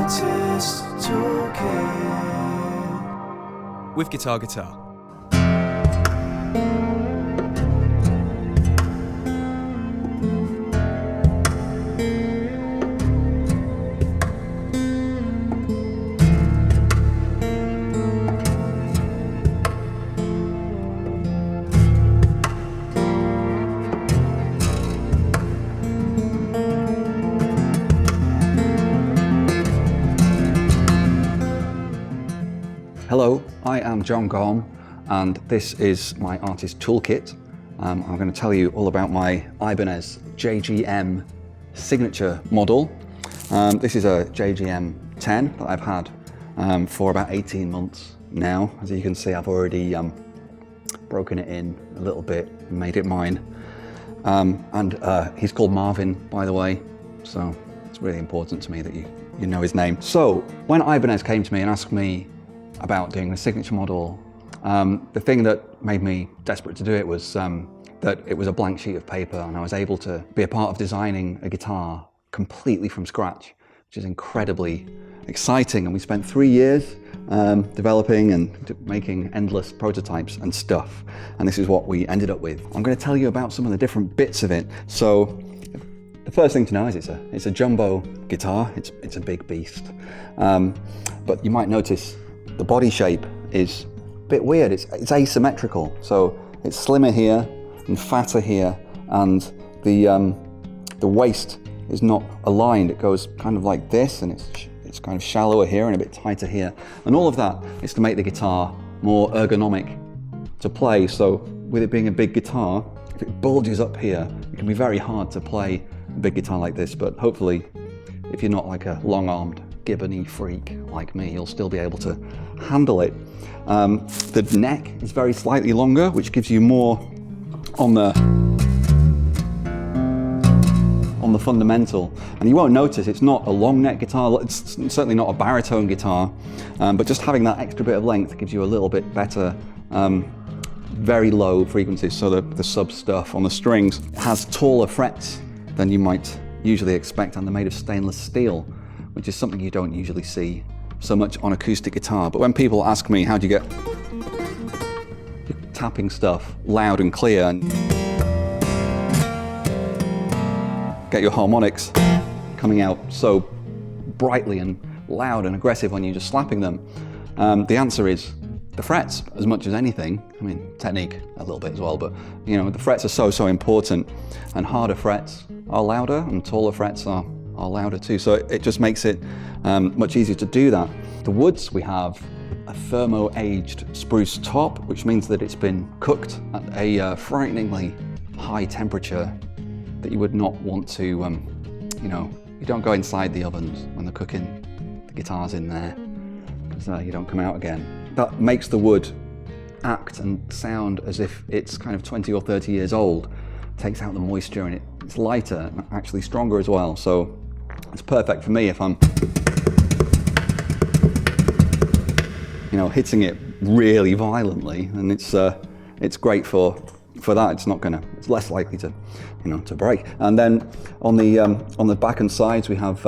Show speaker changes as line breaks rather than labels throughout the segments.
Artist Toolkit
with Guitar Guitar.
Hello, I am Jon Gomm and this is my Artist Toolkit. I'm going to tell you all about my Ibanez JGM signature model. This is a JGM 10 that I've had for about 18 months now. As you can see, I've already broken it in a little bit and made it mine. He's called Marvin, by the way, so it's really important to me that you know his name. So when Ibanez came to me and asked me about doing the signature model, the thing that made me desperate to do it was that it was a blank sheet of paper and I was able to be a part of designing a guitar completely from scratch, which is incredibly exciting. And we spent 3 years developing and making endless prototypes and stuff. And this is what we ended up with. I'm going to tell you about some of the different bits of it. So the first thing to know is it's a jumbo guitar. It's a big beast. But you might notice the body shape is a bit weird. It's asymmetrical. So it's slimmer here and fatter here, and the waist is not aligned. It goes kind of like this, and it's kind of shallower here and a bit tighter here. And all of that is to make the guitar more ergonomic to play. So with it being a big guitar, if it bulges up here, it can be very hard to play a big guitar like this. But hopefully, if you're not like a long-armed gibbony freak like me, you'll still be able to handle it. The neck is very slightly longer, which gives you more on the fundamental. And you won't notice it's not a long neck guitar. It's certainly not a baritone guitar, but just having that extra bit of length gives you a little bit better, very low frequencies. So the sub stuff on the strings has taller frets than you might usually expect, and they're made of stainless steel, which is something you don't usually see so much on acoustic guitar. But when people ask me, how do you get your tapping stuff loud and clear and get your harmonics coming out so brightly and loud and aggressive when you're just slapping them, the answer is the frets as much as anything. I mean, technique a little bit as well, but you know, the frets are so important, and harder frets are louder and taller frets are louder too. So it just makes it much easier to do that. The woods, we have a thermo-aged spruce top, which means that it's been cooked at a frighteningly high temperature that you would not want to, you don't go inside the ovens when they're cooking the guitars in there, because you don't come out again. That makes the wood act and sound as if it's kind of 20 or 30 years old. Takes out the moisture, and it's lighter and actually stronger as well. So it's perfect for me if I'm, hitting it really violently, and it's great for that. It's less likely to, to break. And then on the back and sides we have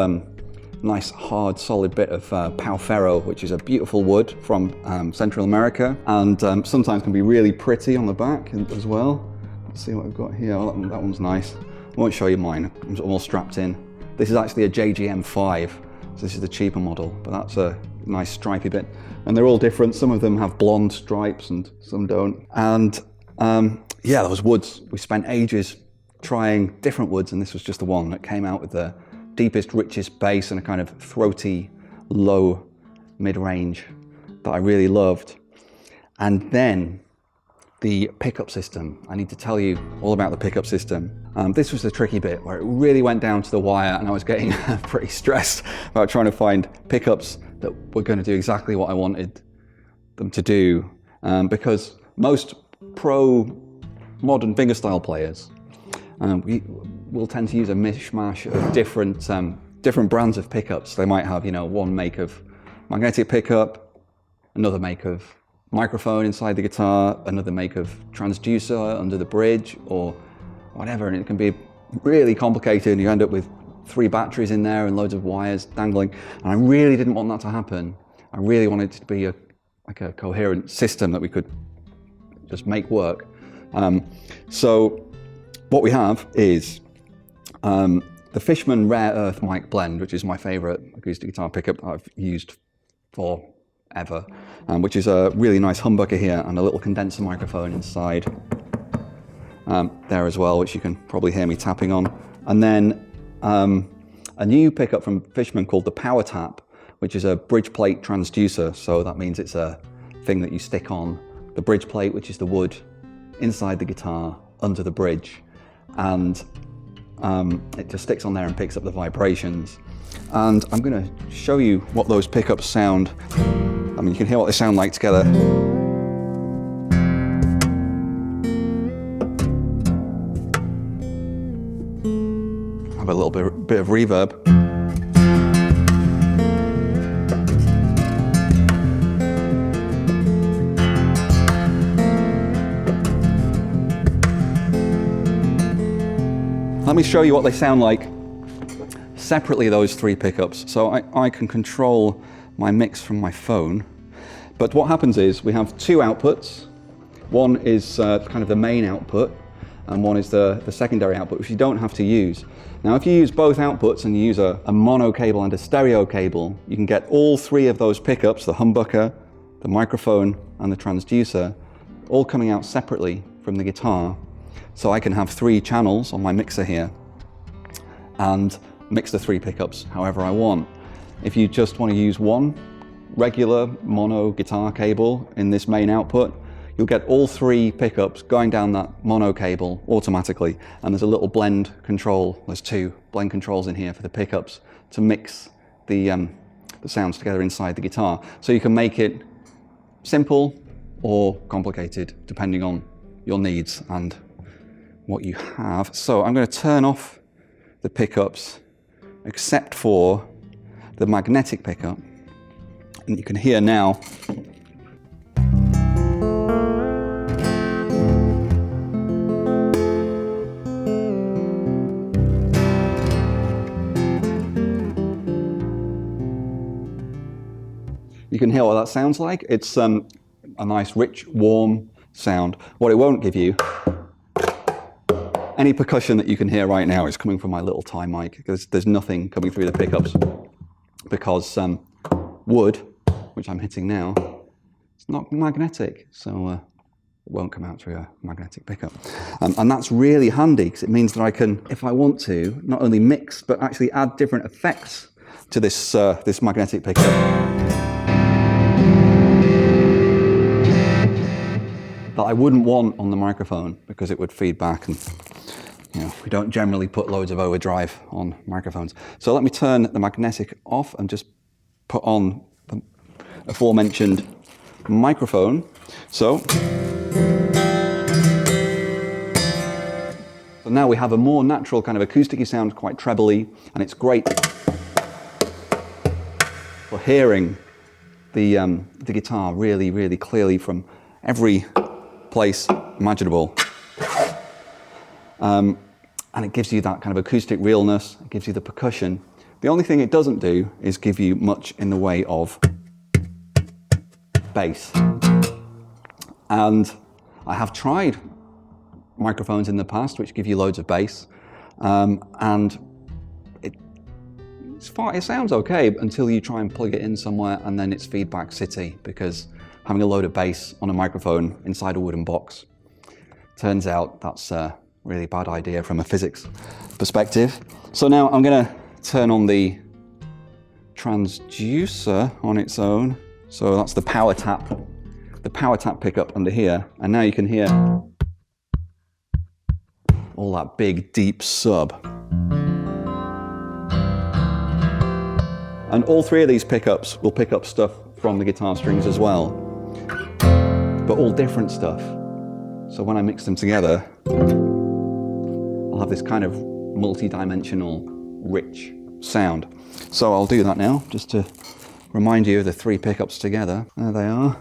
nice hard solid bit of pau ferro, which is a beautiful wood from Central America, and sometimes can be really pretty on the back as well. Let's see what we've got here. Oh, that one's nice. I won't show you mine. I'm all strapped in. This is actually a JGM 5, so this is the cheaper model, but that's a nice stripy bit. And they're all different. Some of them have blonde stripes and some don't. And yeah, those woods, we spent ages trying different woods, and this was just the one that came out with the deepest, richest bass and a kind of throaty, low mid-range that I really loved. And then the pickup system. I need to tell you all about the pickup system. This was the tricky bit where it really went down to the wire, and I was getting pretty stressed about trying to find pickups that were going to do exactly what I wanted them to do, because most pro modern fingerstyle players will tend to use a mishmash of different brands of pickups. They might have, one make of magnetic pickup, another make of microphone inside the guitar, another make of transducer under the bridge or whatever, and it can be really complicated, and you end up with 3 batteries in there and loads of wires dangling, and I really didn't want that to happen. I really wanted it to be like a coherent system that we could just make work. So what we have is the Fishman Rare Earth Mic Blend, which is my favorite acoustic guitar pickup I've used forever, which is a really nice humbucker here and a little condenser microphone inside there as well, which you can probably hear me tapping on. And then a new pickup from Fishman called the Power Tap, which is a bridge plate transducer. So that means it's a thing that you stick on the bridge plate, which is the wood, inside the guitar, under the bridge. And it just sticks on there and picks up the vibrations. And I'm going to show you what those pickups sound. I mean, you can hear what they sound like together. Have a little bit of reverb. Let me show you what they sound like separately, those 3 pickups. So I can control my mix from my phone, but what happens is we have 2 outputs. One is kind of the main output, and one is the secondary output, which you don't have to use. Now, if you use both outputs and you use a mono cable and a stereo cable, you can get all 3 of those pickups, the humbucker, the microphone, and the transducer, all coming out separately from the guitar. So I can have 3 channels on my mixer here and mix the 3 pickups however I want. If you just want to use one regular mono guitar cable in this main output, you'll get all 3 pickups going down that mono cable automatically. And there's a little blend control. There's 2 blend controls in here for the pickups to mix the sounds together inside the guitar. So you can make it simple or complicated depending on your needs and what you have. So I'm going to turn off the pickups except for the magnetic pickup, and you can hear now what that sounds like. It's a nice rich warm sound. What it won't give you, any percussion that you can hear right now is coming from my little tie mic, because there's nothing coming through the pickups, because wood, which I'm hitting now, it's not magnetic, so it won't come out through a magnetic pickup. And that's really handy, because it means that I can, if I want to, not only mix, but actually add different effects to this, this magnetic pickup. That I wouldn't want on the microphone, because it would feed back, and we don't generally put loads of overdrive on microphones. So let me turn the magnetic off and just put on the aforementioned microphone. So now we have a more natural kind of acoustic-y sound, quite trebly, and it's great for hearing the guitar really, really clearly from every place imaginable. And it gives you that kind of acoustic realness, it gives you the percussion. The only thing it doesn't do is give you much in the way of bass. And I have tried microphones in the past which give you loads of bass, and it sounds okay until you try and plug it in somewhere, and then it's feedback city, because having a load of bass on a microphone inside a wooden box, turns out that's a really bad idea from a physics perspective. So now I'm going to turn on the transducer on its own. So that's the power tap pickup under here. And now you can hear all that big, deep sub. And all 3 of these pickups will pick up stuff from the guitar strings as well, but all different stuff. So when I mix them together, I'll have this kind of multi-dimensional, rich sound. So I'll do that now, just to remind you of the 3 pickups together. There they are.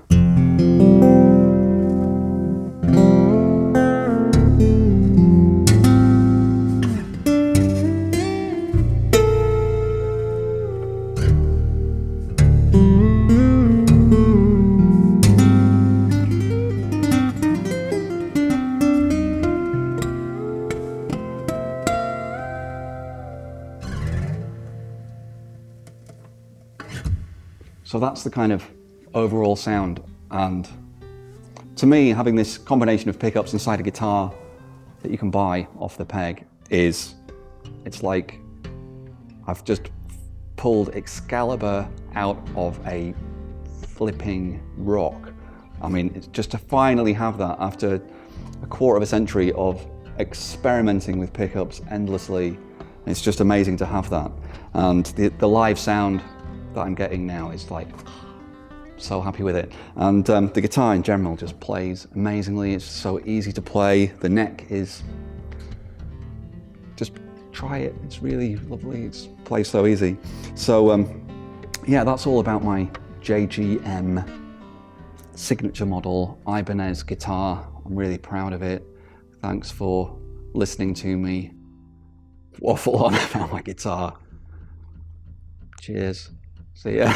So that's the kind of overall sound. And to me, having this combination of pickups inside a guitar that you can buy off the peg it's like I've just pulled Excalibur out of a flipping rock. I mean, it's just to finally have that after a quarter of a century of experimenting with pickups endlessly. It's just amazing to have that. And the live sound that I'm getting now is like, so happy with it. And the guitar in general just plays amazingly. It's so easy to play. The neck is, just try it. It's really lovely. It plays so easy. So yeah, that's all about my JGM signature model Ibanez guitar. I'm really proud of it. Thanks for listening to me waffle on about my guitar. Cheers. See ya.